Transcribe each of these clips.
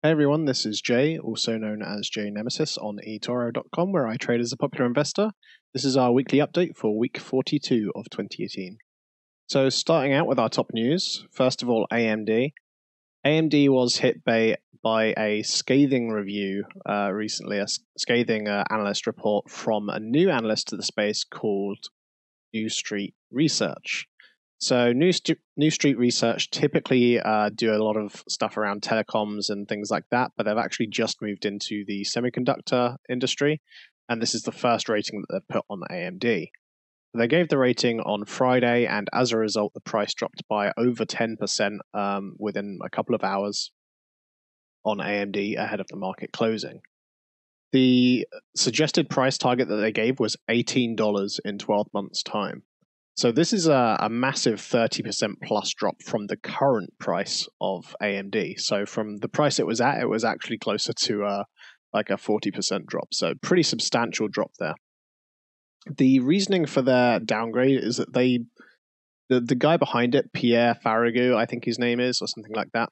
Hey everyone, this is Jay, also known as jaynemesis on eToro.com, where I trade as a popular investor. This is our weekly update for week 42 of 2018. So starting out with our top news, first of all, AMD. AMD was hit by a scathing review recently, a scathing analyst report from a new analyst to the space called New Street Research. So New Street Research typically do a lot of stuff around telecoms and things like that, but they've actually just moved into the semiconductor industry, and this is the first rating that they've put on AMD. They gave the rating on Friday, and as a result, the price dropped by over 10% within a couple of hours on AMD ahead of the market closing. The suggested price target that they gave was $18 in 12 months' time. So this is a massive 30% plus drop from the current price of AMD. So from the price it was actually closer to like a 40% drop. So pretty substantial drop there. The reasoning for their downgrade is that the guy behind it, Pierre Farragut, I think his name is, or something like that.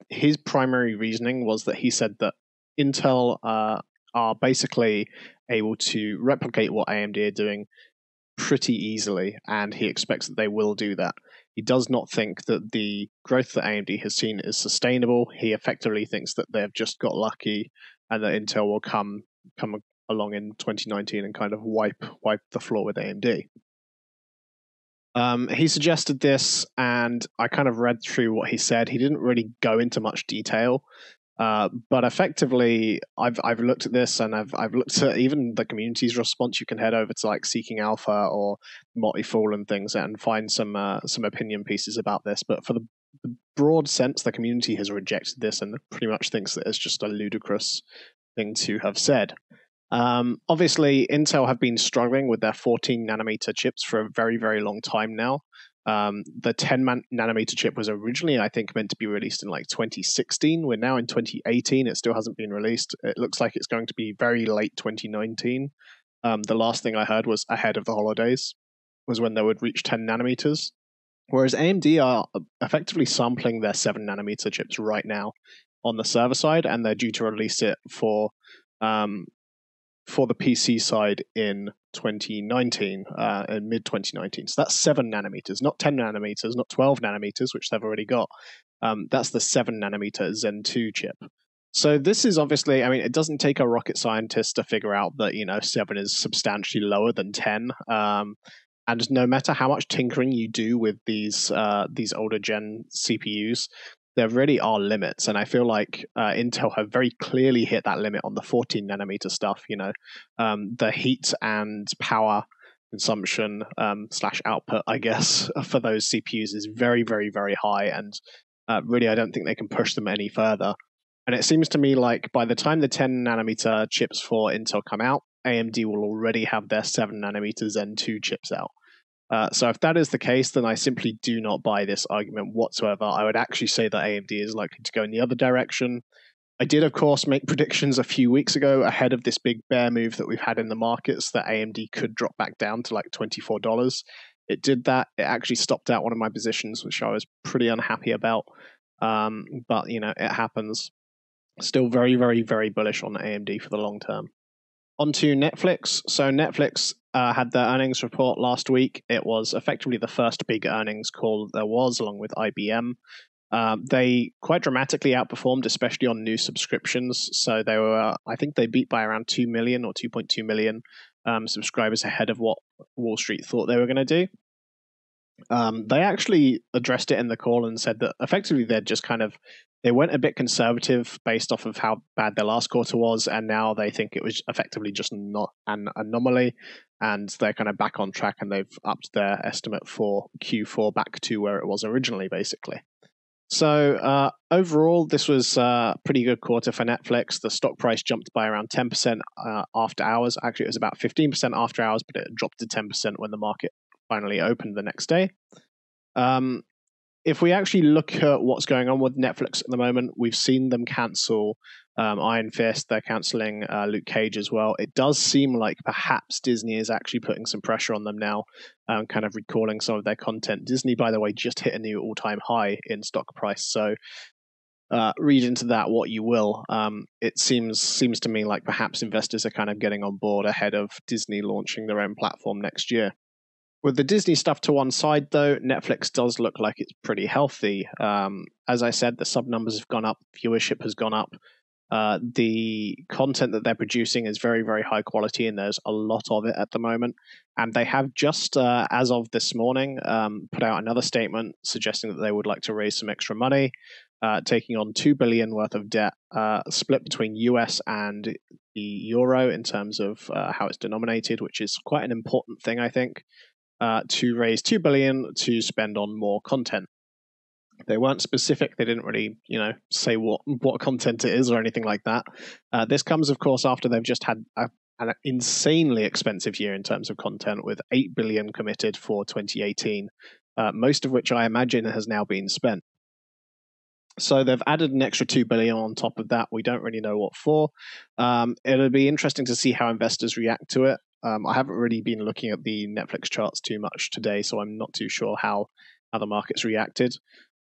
His primary reasoning was that he said that Intel are basically able to replicate what AMD are doing pretty easily, and he expects that they will do that. He does not think that the growth that AMD has seen is sustainable. He effectively thinks that they've just got lucky and that Intel will come along in 2019 and kind of wipe the floor with AMD. He suggested this, and I kind of read through what he said. He didn't really go into much detail, but effectively, I've looked at this, and I've looked at even the community's response. You can head over to like Seeking Alpha or Motley Fool and things, and find some opinion pieces about this. But for the broad sense, the community has rejected this and pretty much thinks that it's just a ludicrous thing to have said. Obviously, Intel have been struggling with their 14 nanometer chips for a very, very long time now. The 10 nanometer chip was originally, I think, meant to be released in like 2016. We're now in 2018. It still hasn't been released. It looks like it's going to be very late 2019. The last thing I heard was ahead of the holidays, was when they would reach 10 nanometers. Whereas AMD are effectively sampling their 7 nanometer chips right now on the server side, and they're due to release it for the PC side in 2019, in mid 2019. So that's 7 nanometers, not 10 nanometers, not 12 nanometers, which they've already got. That's the 7 nanometer Zen 2 chip. So this is obviously, I mean, it doesn't take a rocket scientist to figure out that, 7 is substantially lower than 10. And no matter how much tinkering you do with these older gen CPUs, there really are limits, and I feel like Intel have very clearly hit that limit on the 14 nanometer stuff. The heat and power consumption / output, I guess, for those CPUs is very, very, very high, and really I don't think they can push them any further. And it seems to me like by the time the 10 nanometer chips for Intel come out, AMD will already have their 7 nanometer Zen 2 chips out. So if that is the case, then I simply do not buy this argument whatsoever. I would actually say that AMD is likely to go in the other direction. I did, of course, make predictions a few weeks ago ahead of this big bear move that we've had in the markets that AMD could drop back down to like $24. It did that. It actually stopped out one of my positions, which I was pretty unhappy about. But, it happens. Still very, very, very bullish on AMD for the long term. On to Netflix. So Netflix had their earnings report last week. It was effectively the first big earnings call there was, along with IBM. They quite dramatically outperformed, especially on new subscriptions. So they were, I think they beat by around 2 million or 2.2 million subscribers ahead of what Wall Street thought they were going to do. They actually addressed it in the call and said that effectively they went a bit conservative based off of how bad their last quarter was, and now they think it was effectively just not an anomaly, and they're kind of back on track, and they've upped their estimate for Q4 back to where it was originally, basically. So overall, this was a pretty good quarter for Netflix. The stock price jumped by around 10% after hours. Actually, it was about 15% after hours, but it dropped to 10% when the market finally opened the next day. If we actually look at what's going on with Netflix at the moment, we've seen them cancel Iron Fist. They're canceling Luke Cage as well. It does seem like perhaps Disney is actually putting some pressure on them now, kind of recalling some of their content. Disney, by the way, just hit a new all-time high in stock price. So read into that what you will. It seems to me like perhaps investors are kind of getting on board ahead of Disney launching their own platform next year. With the Disney stuff to one side, though, Netflix does look like it's pretty healthy. As I said, the sub numbers have gone up, viewership has gone up. The content that they're producing is very, very high quality, and there's a lot of it at the moment. And they have just, as of this morning, put out another statement suggesting that they would like to raise some extra money, taking on $2 billion worth of debt, split between US and the euro in terms of how it's denominated, which is quite an important thing, I think, to raise $2 billion to spend on more content. They weren't specific. They didn't really, say what content it is or anything like that. This comes, of course, after they've just had an insanely expensive year in terms of content, with $8 billion committed for 2018, most of which I imagine has now been spent. So they've added an extra $2 billion on top of that. We don't really know what for. It'll be interesting to see how investors react to it. I haven't really been looking at the Netflix charts too much today, so I'm not too sure how the market's reacted.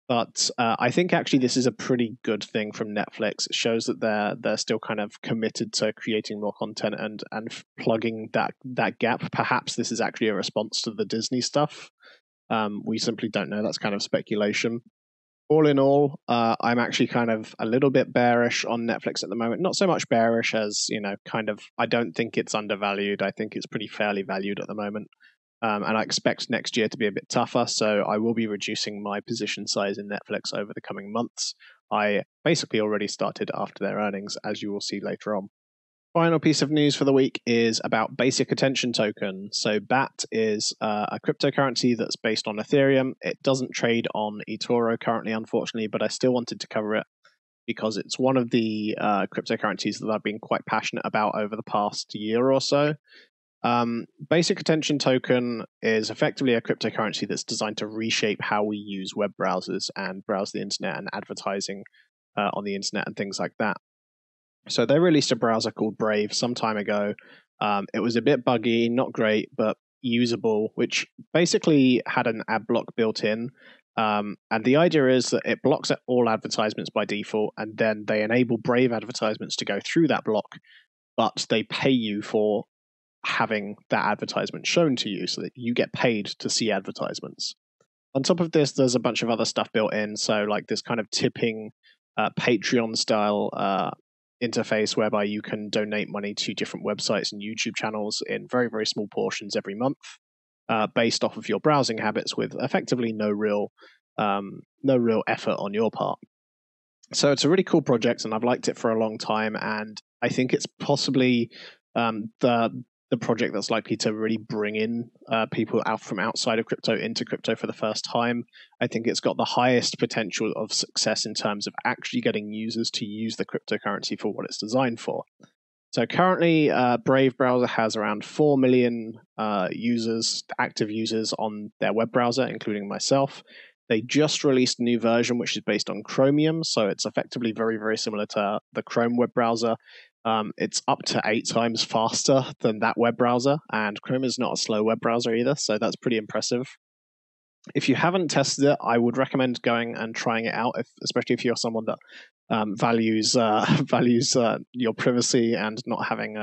But I think actually this is a pretty good thing from Netflix. It shows that they're still kind of committed to creating more content and plugging that gap. Perhaps this is actually a response to the Disney stuff. We simply don't know. That's kind of speculation. All in all, I'm actually kind of a little bit bearish on Netflix at the moment. Not so much bearish as, I don't think it's undervalued. I think it's pretty fairly valued at the moment. And I expect next year to be a bit tougher, so I will be reducing my position size in Netflix over the coming months. I basically already started after their earnings, as you will see later on. Final piece of news for the week is about Basic Attention Token. So BAT is a cryptocurrency that's based on Ethereum. It doesn't trade on eToro currently, unfortunately, but I still wanted to cover it because it's one of the cryptocurrencies that I've been quite passionate about over the past year or so. Basic Attention Token is effectively a cryptocurrency that's designed to reshape how we use web browsers and browse the internet and advertising on the internet and things like that. So they released a browser called Brave some time ago. It was a bit buggy, not great, but usable, which basically had an ad block built in. And the idea is that it blocks all advertisements by default, and then they enable Brave advertisements to go through that block, but they pay you for having that advertisement shown to you so that you get paid to see advertisements. On top of this, there's a bunch of other stuff built in. So like this kind of tipping Patreon style interface whereby you can donate money to different websites and YouTube channels in very, very small portions every month based off of your browsing habits with effectively no real effort on your part. So it's a really cool project, and I've liked it for a long time, and I think it's possibly the project that's likely to really bring in people out from outside of crypto into crypto for the first time. I think it's got the highest potential of success in terms of actually getting users to use the cryptocurrency for what it's designed for. So currently, Brave browser has around 4 million active users on their web browser, including myself. They just released a new version, which is based on Chromium, so it's effectively very, very similar to the Chrome web browser. It's up to 8 times faster than that web browser, and Chrome is not a slow web browser either, so that's pretty impressive. If you haven't tested it, I would recommend going and trying it out, especially if you're someone that values your privacy and not having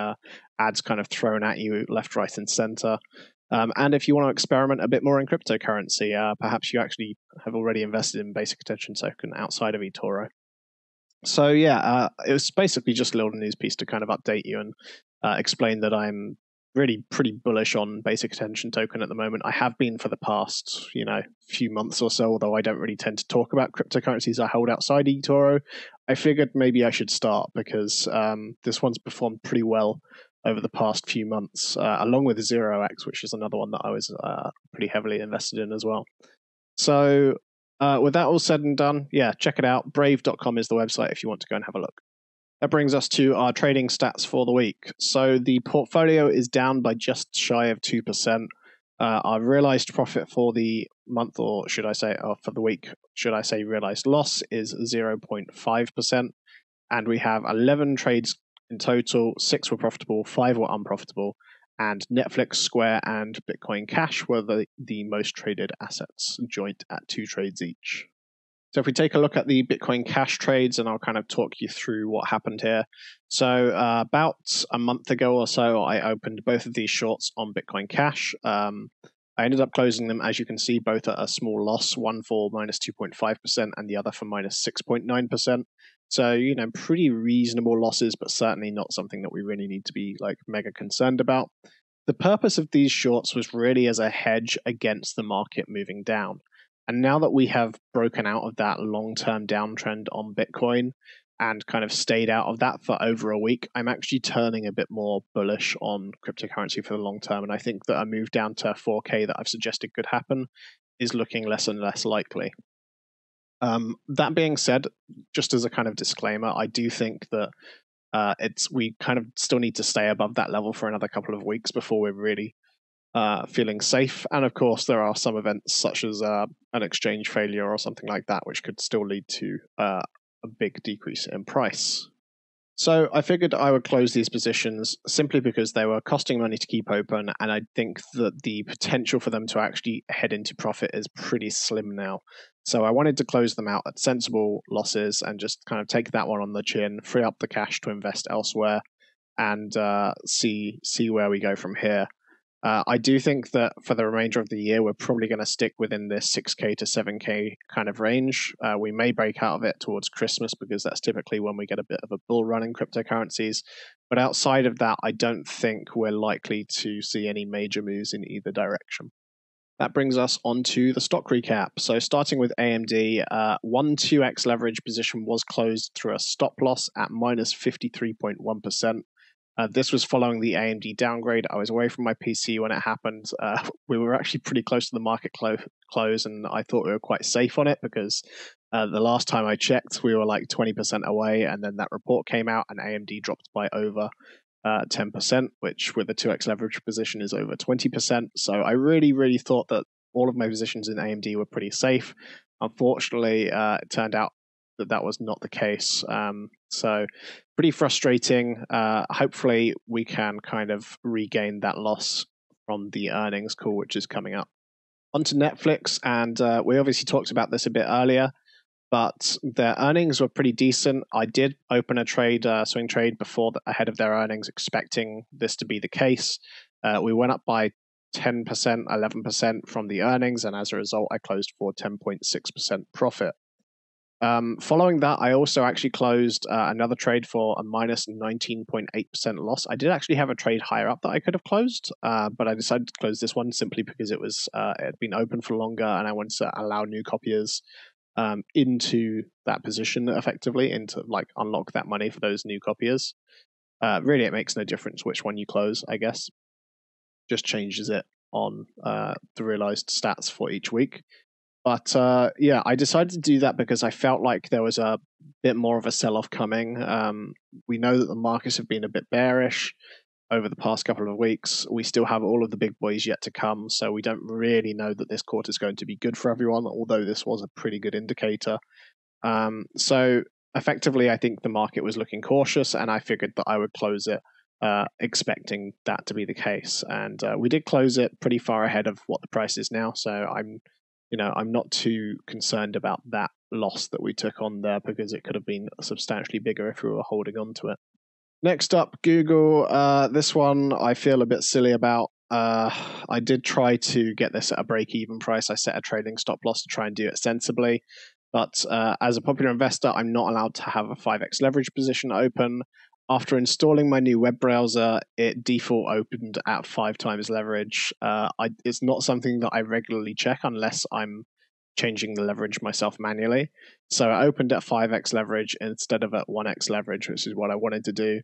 ads kind of thrown at you left, right, and center. And if you want to experiment a bit more in cryptocurrency, perhaps you actually have already invested in Basic Attention Token outside of eToro. So yeah, it was basically just a little news piece to kind of update you and explain that I'm really pretty bullish on Basic Attention Token at the moment. I have been for the past, few months or so, although I don't really tend to talk about cryptocurrencies I hold outside eToro. I figured maybe I should start because this one's performed pretty well over the past few months, along with 0x, which is another one that I was pretty heavily invested in as well. So with that all said and done, yeah, check it out. Brave.com is the website if you want to go and have a look. That brings us to our trading stats for the week. So the portfolio is down by just shy of 2%. Our realized profit for the month, or for the week, realized loss is 0.5%. And we have 11 trades in total. 6 were profitable, 5 were unprofitable. And Netflix, Square, and Bitcoin Cash were the most traded assets, joint at 2 trades each. So if we take a look at the Bitcoin Cash trades, and I'll kind of talk you through what happened here. So about a month ago or so, I opened both of these shorts on Bitcoin Cash. I ended up closing them, as you can see, both at a small loss, one for minus 2.5% and the other for minus 6.9%. So, pretty reasonable losses, but certainly not something that we really need to be like mega concerned about. The purpose of these shorts was really as a hedge against the market moving down. And now that we have broken out of that long-term downtrend on Bitcoin and kind of stayed out of that for over a week, I'm actually turning a bit more bullish on cryptocurrency for the long term. And I think that a move down to 4K that I've suggested could happen is looking less and less likely. That being said, just as a kind of disclaimer, I do think that we kind of still need to stay above that level for another couple of weeks before we're really feeling safe. And of course, there are some events such as an exchange failure or something like that, which could still lead to a big decrease in price. So I figured I would close these positions simply because they were costing money to keep open, and I think that the potential for them to actually head into profit is pretty slim now. So I wanted to close them out at sensible losses and just kind of take that one on the chin, free up the cash to invest elsewhere, and see where we go from here. I do think that for the remainder of the year, we're probably going to stick within this 6K to 7K kind of range. We may break out of it towards Christmas because that's typically when we get a bit of a bull run in cryptocurrencies. But outside of that, I don't think we're likely to see any major moves in either direction. That brings us on to the stock recap. So starting with AMD, 2x leverage position was closed through a stop loss at minus 53.1%. This was following the AMD downgrade. I was away from my PC when it happened. We were actually pretty close to the market close, and I thought we were quite safe on it because the last time I checked, we were like 20% away, and then that report came out, and AMD dropped by over 10%, which with a 2x leverage position is over 20%. So I really, really thought that all of my positions in AMD were pretty safe. Unfortunately, it turned out that was not the case. So pretty frustrating. Hopefully we can kind of regain that loss from the earnings call, which is coming up. On to Netflix, and we obviously talked about this a bit earlier, but their earnings were pretty decent. I did open a swing trade before ahead of their earnings, expecting this to be the case. We went up by 10%, 11% from the earnings, and as a result, I closed for 10.6% profit. Following that, I also actually closed another trade for a minus 19.8% loss. I did actually have a trade higher up that I could have closed, but I decided to close this one simply because it had been open for longer, and I wanted to allow new copiers into that position effectively, into like unlock that money for those new copiers. Really, it makes no difference which one you close, I guess. Just changes it on the realized stats for each week. But yeah, I decided to do that because I felt like there was a bit more of a sell-off coming. We know that the markets have been a bit bearish over the past couple of weeks. We still have all of the big boys yet to come, so we don't really know that this quarter is going to be good for everyone, although this was a pretty good indicator. So effectively, I think the market was looking cautious, and I figured that I would close it expecting that to be the case. And we did close it pretty far ahead of what the price is now, so I'm not too concerned about that loss that we took on there because it could have been substantially bigger if we were holding on to it. Next up, Google. This one I feel a bit silly about. I did try to get this at a break-even price. I set a trading stop loss to try and do it sensibly. But as a popular investor, I'm not allowed to have a 5x leverage position open. After installing my new web browser, it default opened at 5 times leverage. It's not something that I regularly check unless I'm changing the leverage myself manually. So I opened at 5x leverage instead of at 1x leverage, which is what I wanted to do.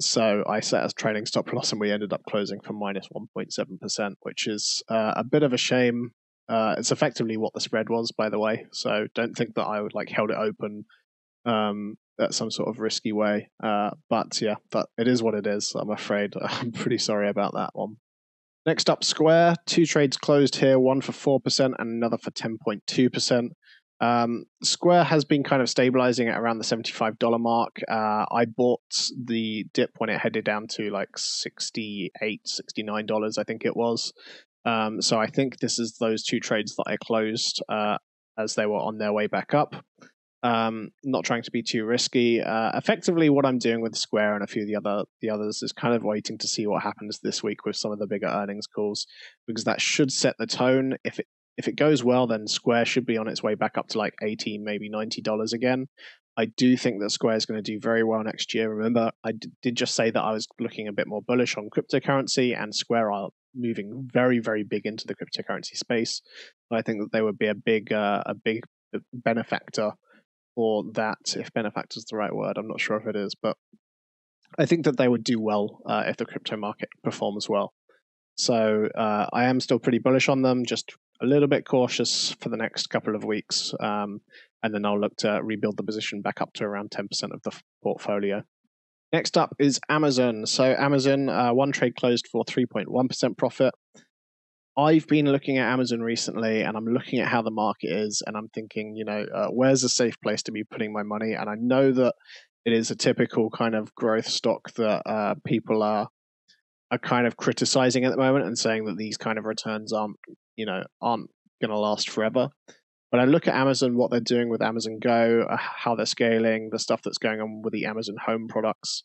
So I set a trading stop loss, and we ended up closing for minus 1.7%, which is a bit of a shame. It's effectively what the spread was, by the way. So don't think that I would held it open at some sort of risky way. But yeah, it is what it is, I'm afraid. I'm pretty sorry about that one. Next up, Square. 2 trades closed here, one for 4% and another for 10.2%. Square has been kind of stabilizing at around the $75 mark. I bought the dip when it headed down to like $68, $69, I think it was. So I think this is those 2 trades that I closed as they were on their way back up. Not trying to be too risky. Effectively, what I'm doing with Square and a few of the others is kind of waiting to see what happens this week with some of the bigger earnings calls, because that should set the tone. If it goes well, then Square should be on its way back up to like $80, maybe $90 again. I do think that Square is going to do very well next year. Remember, I did just say that I was looking a bit more bullish on cryptocurrency, and Square are moving very, very big into the cryptocurrency space. I think that they would be a big benefactor for that, if benefactor is the right word. I'm not sure if it is, but I think that they would do well if the crypto market performs well. So I am still pretty bullish on them, just a little bit cautious for the next couple of weeks. And then I'll look to rebuild the position back up to around 10% of the portfolio. Next up is Amazon. So Amazon, one trade closed for 3.1% profit. I've been looking at Amazon recently, and I'm looking at how the market is, and I'm thinking, where's a safe place to be putting my money? And I know that it is a typical kind of growth stock that people are kind of criticizing at the moment and saying that these kind of returns aren't going to last forever. But I look at Amazon, what they're doing with Amazon Go, how they're scaling, the stuff that's going on with the Amazon Home products.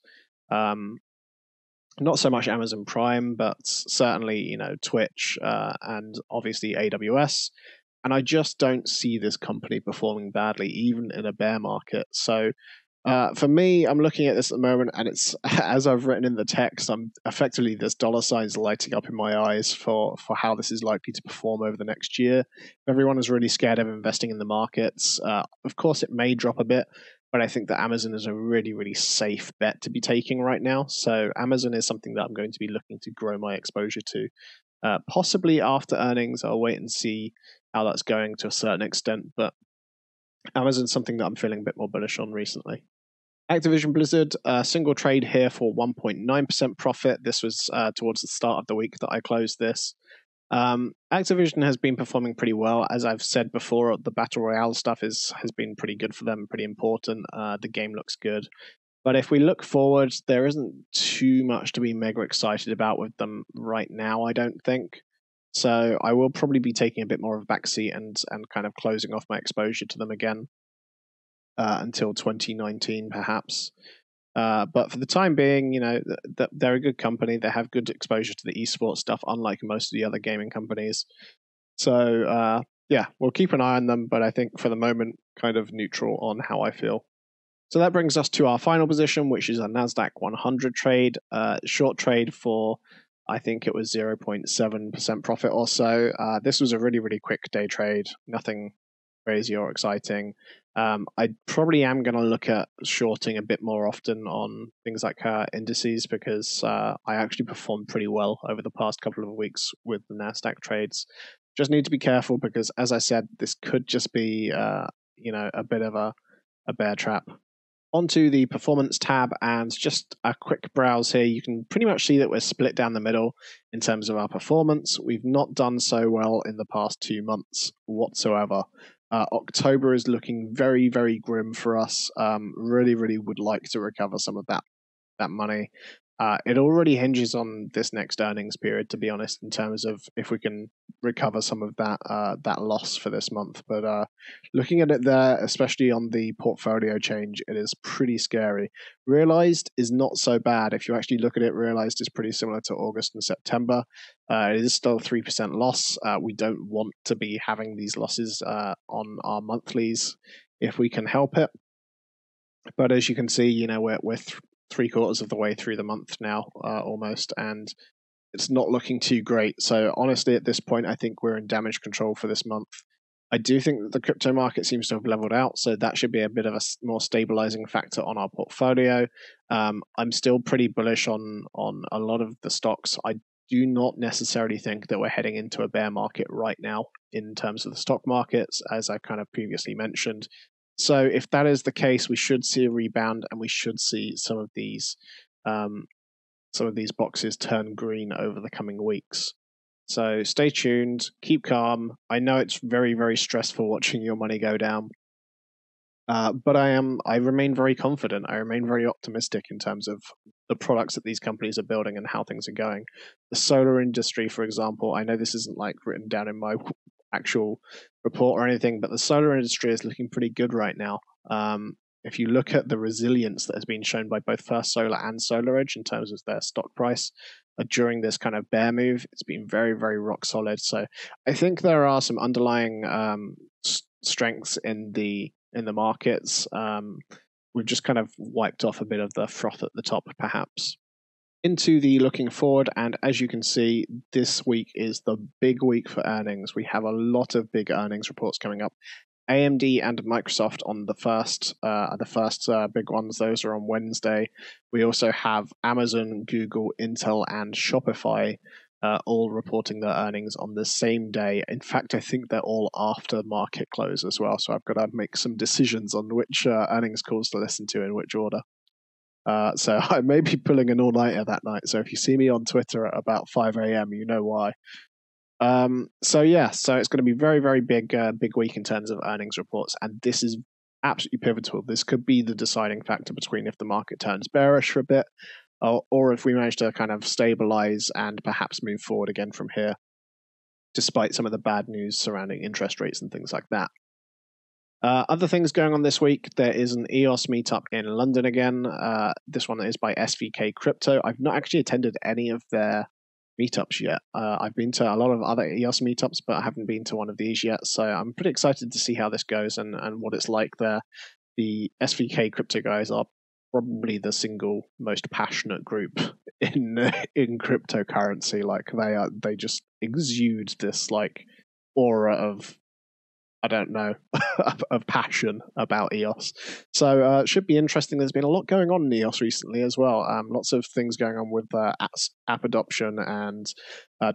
Not so much Amazon Prime, but certainly, Twitch and obviously AWS. And I just don't see this company performing badly, even in a bear market. So for me, I'm looking at this at the moment, and it's, as I've written in the text, I'm effectively, there's dollar signs lighting up in my eyes for how this is likely to perform over the next year. Everyone is really scared of investing in the markets. Of course, it may drop a bit, but I think that Amazon is a really, really safe bet to be taking right now. So Amazon is something that I'm going to be looking to grow my exposure to. Possibly after earnings, I'll wait and see how that's going to a certain extent, but Amazon's something that I'm feeling a bit more bullish on recently. Activision Blizzard, single trade here for 1.9% profit. This was towards the start of the week that I closed this. Activision has been performing pretty well. As I've said before, the Battle Royale stuff has been pretty good for them, pretty important. The game looks good. But if we look forward, there isn't too much to be mega excited about with them right now, I don't think. So I will probably be taking a bit more of a backseat and kind of closing off my exposure to them again. Until 2019, perhaps. But for the time being, they're a good company. They have good exposure to the esports stuff, unlike most of the other gaming companies. So, we'll keep an eye on them, but I think for the moment, kind of neutral on how I feel. So that brings us to our final position, which is a NASDAQ 100 trade, short trade for, I think it was 0.7% profit or so. This was a really, really quick day trade, nothing crazy or exciting. I probably am going to look at shorting a bit more often on things like indices, because I actually performed pretty well over the past couple of weeks with the NASDAQ trades. Just need to be careful, because as I said, this could just be a bit of a bear trap. Onto the performance tab, and just a quick browse here. You can pretty much see that we're split down the middle in terms of our performance. We've not done so well in the past 2 months whatsoever. October is looking very, very grim for us. Really, really would like to recover some of that money. It already hinges on this next earnings period, to be honest, in terms of if we can recover some of that loss for this month. But looking at it there, especially on the portfolio change, it is pretty scary. Realized is not so bad. If you actually look at it, realized is pretty similar to August and September. It is still a 3% loss. We don't want to be having these losses on our monthlies if we can help it. But as you can see, we're 3/4 of the way through the month now, almost, and it's not looking too great. So honestly, at this point, I think we're in damage control for this month. I do think that the crypto market seems to have leveled out, so that should be a bit of a more stabilizing factor on our portfolio. I'm still pretty bullish on a lot of the stocks. I do not necessarily think that we're heading into a bear market right now in terms of the stock markets, as I kind of previously mentioned. So if that is the case, we should see a rebound, and we should see some of these boxes turn green over the coming weeks. So stay tuned, keep calm. I know it's very, very stressful watching your money go down, but I remain very confident. I remain very optimistic in terms of the products that these companies are building and how things are going. The solar industry, for example, I know this isn't like written down in my actual report or anything, but the solar industry is looking pretty good right now. If you look at the resilience that has been shown by both First Solar and SolarEdge in terms of their stock price during this kind of bear move, it's been very, very rock solid. So I think there are some underlying strengths in the markets. We've just kind of wiped off a bit of the froth at the top, perhaps. Into the looking forward, and as you can see, this week is the big week for earnings. We have a lot of big earnings reports coming up. AMD and Microsoft on the first big ones. Those are on Wednesday. We also have Amazon, Google, Intel, and Shopify all reporting their earnings on the same day. In fact, I think they're all after market close as well. So I've got to make some decisions on which earnings calls to listen to in which order. So I may be pulling an all-nighter that night. So if you see me on Twitter at about 5 a.m., you know why. So it's going to be very, very big week in terms of earnings reports, and this is absolutely pivotal. This could be the deciding factor between if the market turns bearish for a bit, or if we manage to kind of stabilize and perhaps move forward again from here, despite some of the bad news surrounding interest rates and things like that. Other things going on this week, there is an EOS meetup in London again. This one is by SVK Crypto. I've not actually attended any of their meetups yet. I've been to a lot of other EOS meetups, but I haven't been to one of these yet. So I'm pretty excited to see how this goes and what it's like there. The SVK Crypto guys are probably the single most passionate group in cryptocurrency. Like they just exude this like aura of, I don't know, of passion about EOS. So it should be interesting. There's been a lot going on in EOS recently as well. Lots of things going on with app adoption and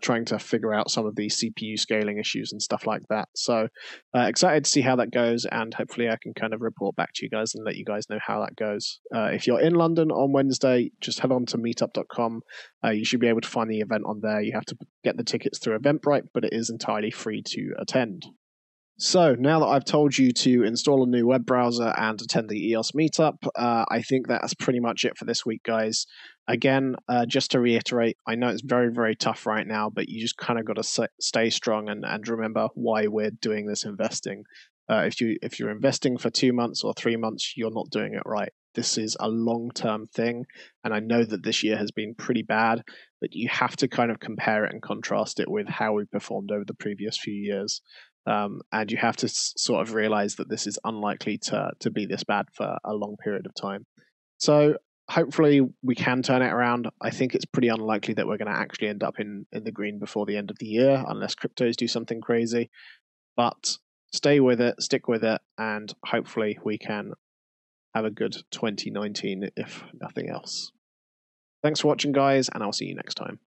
trying to figure out some of the CPU scaling issues and stuff like that. So excited to see how that goes, and hopefully I can kind of report back to you guys and let you guys know how that goes. If you're in London on Wednesday, just head on to meetup.com. You should be able to find the event on there. You have to get the tickets through Eventbrite, but it is entirely free to attend. So now that I've told you to install a new web browser and attend the EOS meetup, I think that's pretty much it for this week, guys. Again, just to reiterate, I know it's very, very tough right now, but you just kind of got to stay strong and remember why we're doing this investing. If you're investing for 2 months or 3 months, you're not doing it right. This is a long-term thing, and I know that this year has been pretty bad, but you have to kind of compare it and contrast it with how we performed over the previous few years. And you have to sort of realize that this is unlikely to be this bad for a long period of time. So hopefully we can turn it around. I think it's pretty unlikely that we're going to actually end up in the green before the end of the year, unless cryptos do something crazy. But stay with it, stick with it, and hopefully we can have a good 2019, if nothing else. Thanks for watching, guys, and I'll see you next time.